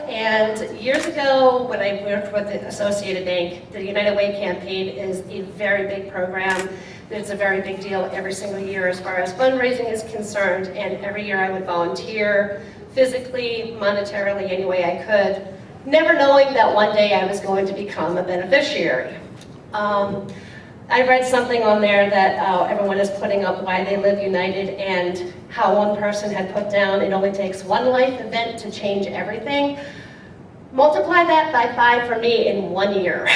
and years ago when I worked with the Associated Bank, the United Way campaign is a very big program. It's a very big deal every single year as far as fundraising is concerned, and every year I would volunteer physically, monetarily, any way I could, never knowing that one day I was going to become a beneficiary. I read something on there that everyone is putting up why they live united, and how one person had put down it only takes one life event to change everything. Multiply that by 5 for me in 1 year.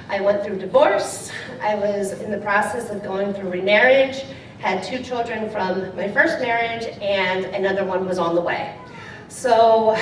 I went through divorce, I was in the process of going through remarriage, had 2 children from my first marriage, and another one was on the way. So,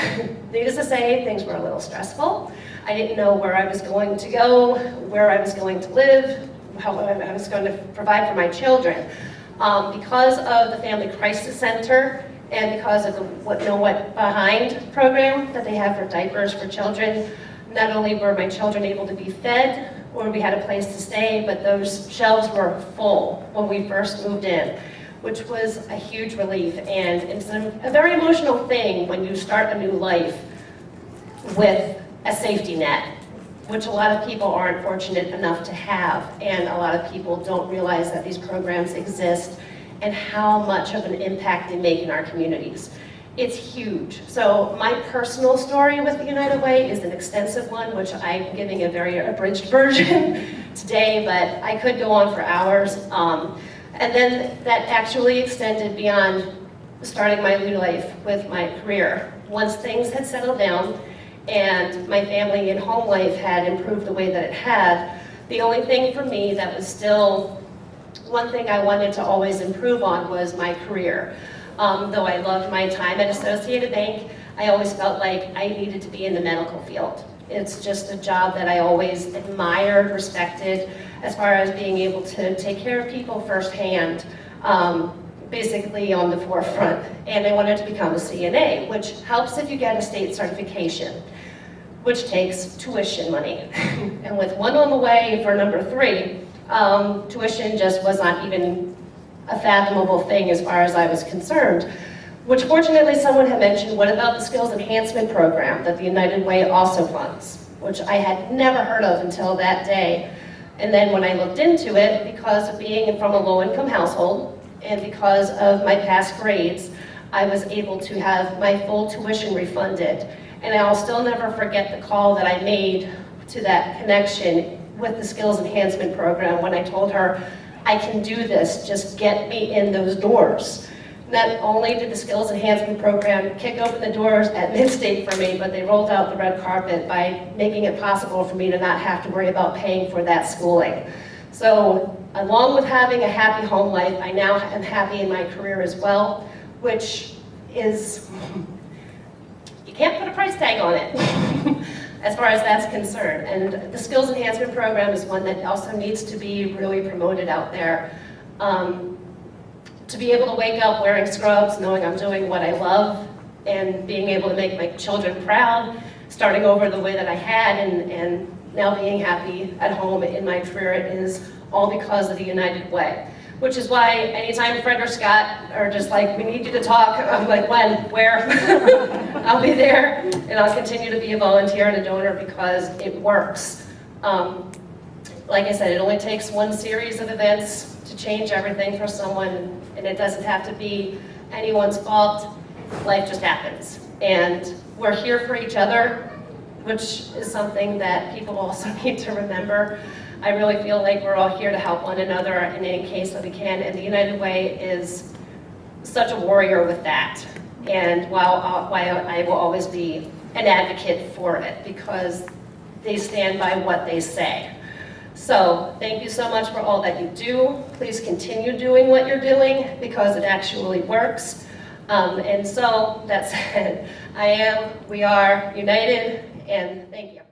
needless to say, things were a little stressful. I didn't know where I was going to go, where I was going to live, how I was going to provide for my children. Because of the Family Crisis Center and because of the What Know What Behind program that they have for diapers for children, not only were my children able to be fed or we had a place to stay, but those shelves were full when we first moved in, which was a huge relief. And it's a very emotional thing when you start a new life with a safety net, which a lot of people aren't fortunate enough to have, and a lot of people don't realize that these programs exist and how much of an impact they make in our communities. It's huge. So my personal story with the United Way is an extensive one, which I'm giving a very abridged version today, but I could go on for hours. And then that actually extended beyond starting my new life with my career. Once things had settled down and my family and home life had improved the way that it had, the only thing for me that was still one thing I wanted to always improve on was my career. Though I loved my time at Associated Bank, I always felt like I needed to be in the medical field. It's just a job that I always admired, respected, as far as being able to take care of people firsthand, basically on the forefront. And I wanted to become a CNA, which helps if you get a state certification, which takes tuition money. And with one on the way for number 3, tuition just was not even a fathomable thing as far as I was concerned, which fortunately someone had mentioned, what about the skills enhancement program that the United Way also funds, which I had never heard of until that day. And then when I looked into it, because of being from a low-income household and because of my past grades, I was able to have my full tuition refunded. And I'll still never forget the call that I made to that connection with the skills enhancement program when I told her, I can do this, just get me in those doors. Not only did the skills enhancement program kick open the doors at Mid-State for me, but they rolled out the red carpet by making it possible for me to not have to worry about paying for that schooling. So along with having a happy home life, I now am happy in my career as well, which is, you can't put a price tag on it. As far as that's concerned. And the skills enhancement program is one that also needs to be really promoted out there. To be able to wake up wearing scrubs, knowing I'm doing what I love, and being able to make my children proud, starting over the way that I had, and now being happy at home in my career is all because of the United Way. Which is why anytime Fred or Scott are just like, we need you to talk, I'm like, when, where? I'll be there, and I'll continue to be a volunteer and a donor because it works. Like I said, it only takes one series of events to change everything for someone, and it doesn't have to be anyone's fault. Life just happens. And we're here for each other, which is something that people also need to remember. I really feel like we're all here to help one another in any case that we can, and the United Way is such a warrior with that. And while I will always be an advocate for it because they stand by what they say. So thank you so much for all that you do. Please continue doing what you're doing because it actually works. And so that said, we are united, and thank you.